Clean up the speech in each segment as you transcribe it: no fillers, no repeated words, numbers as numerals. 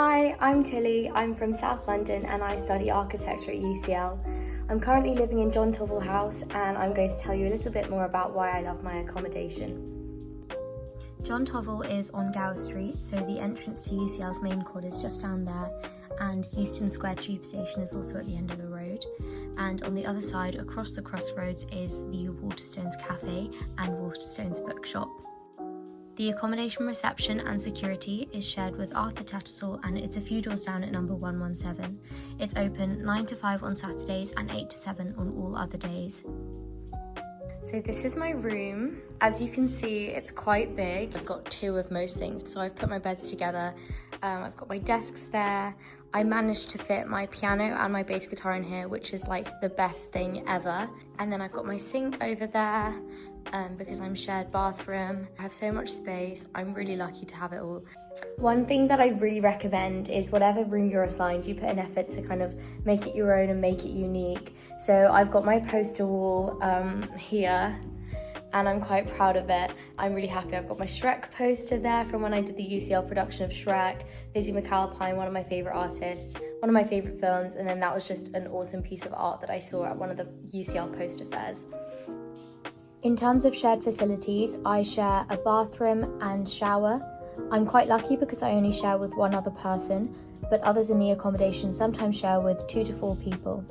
Hi, I'm Tilly. I'm from South London and I study architecture at UCL. I'm currently living in John Tovell House and I'm going to tell you a little bit more about why I love my accommodation. John Tovell is on Gower Street, so the entrance to UCL's main court is just down there, and Euston Square tube station is also at the end of the road. And on the other side, across the crossroads, is the Waterstones Cafe and Waterstones Bookshop. The accommodation reception and security is shared with Arthur Tattersall, and it's a few doors down at number 117. It's open 9 to 5 on Saturdays and 8 to 7 on all other days. So this is my room. As you can see, it's quite big. I've got two of most things, so I've put my beds together. I've got my desks there. I managed to fit my piano and my bass guitar in here, which is like the best thing ever. And then I've got my sink over there because I'm shared bathroom. I have so much space. I'm really lucky to have it all. One thing that I really recommend is whatever room you're assigned, you put an effort to kind of make it your own and make it unique. So I've got my poster wall here, and I'm quite proud of it. I'm really happy. I've got my Shrek poster there from when I did the UCL production of Shrek. Lizzie McAlpine, one of my favourite artists, one of my favourite films, and then that was just an awesome piece of art that I saw at one of the UCL poster fairs. In terms of shared facilities, I share a bathroom and shower. I'm quite lucky because I only share with one other person, but others in the accommodation sometimes share with 2 to 4 people.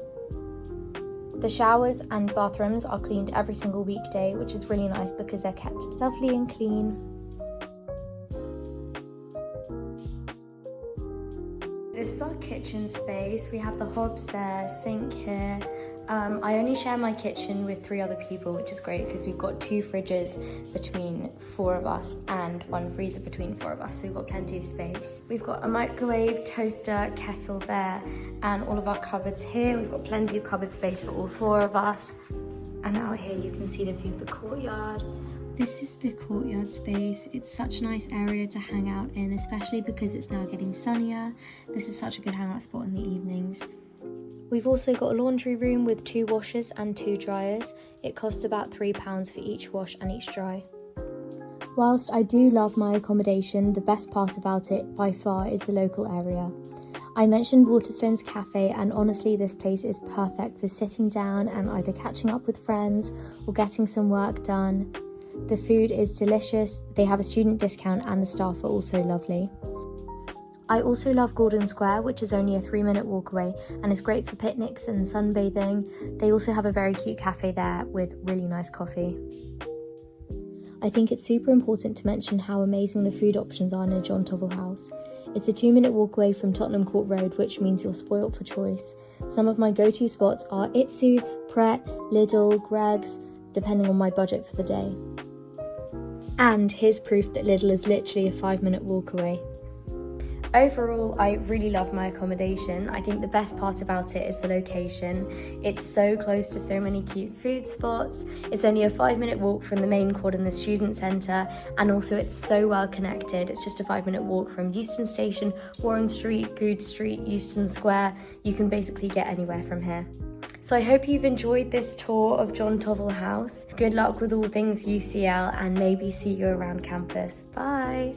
The showers and bathrooms are cleaned every single weekday, which is really nice because they're kept lovely and clean. This is our kitchen space. We have the hobs there, sink here. I only share my kitchen with 3 other people, which is great because we've got 2 fridges between 4 of us and 1 freezer between 4 of us, so we've got plenty of space. We've got a microwave, toaster, kettle there, and all of our cupboards here. We've got plenty of cupboard space for all 4 of us. And out here you can see the view of the courtyard. This is the courtyard space. It's such a nice area to hang out in, especially because it's now getting sunnier. This is such a good hangout spot in the evenings. We've also got a laundry room with 2 washers and 2 dryers. It costs about £3 for each wash and each dry. Whilst I do love my accommodation, the best part about it by far is the local area. I mentioned Waterstones Cafe, and honestly this place is perfect for sitting down and either catching up with friends or getting some work done. The food is delicious, they have a student discount, and the staff are also lovely. I also love Gordon Square, which is only a 3-minute walk away and is great for picnics and sunbathing. They also have a very cute cafe there with really nice coffee. I think it's super important to mention how amazing the food options are near John Tovell House. It's a 2-minute walk away from Tottenham Court Road, which means you're spoilt for choice. Some of my go-to spots are Itsu, Pret, Lidl, Greggs, depending on my budget for the day. And here's proof that Lidl is literally a 5-minute walk away. Overall, I really love my accommodation. I think the best part about it is the location. It's so close to so many cute food spots. It's only a 5-minute walk from the main court and the student centre, and also it's so well connected. It's just a 5-minute walk from Euston Station, Warren Street, Gower Street, Euston Square. You can basically get anywhere from here. So I hope you've enjoyed this tour of John Tovell House. Good luck with all things UCL, and maybe see you around campus. Bye!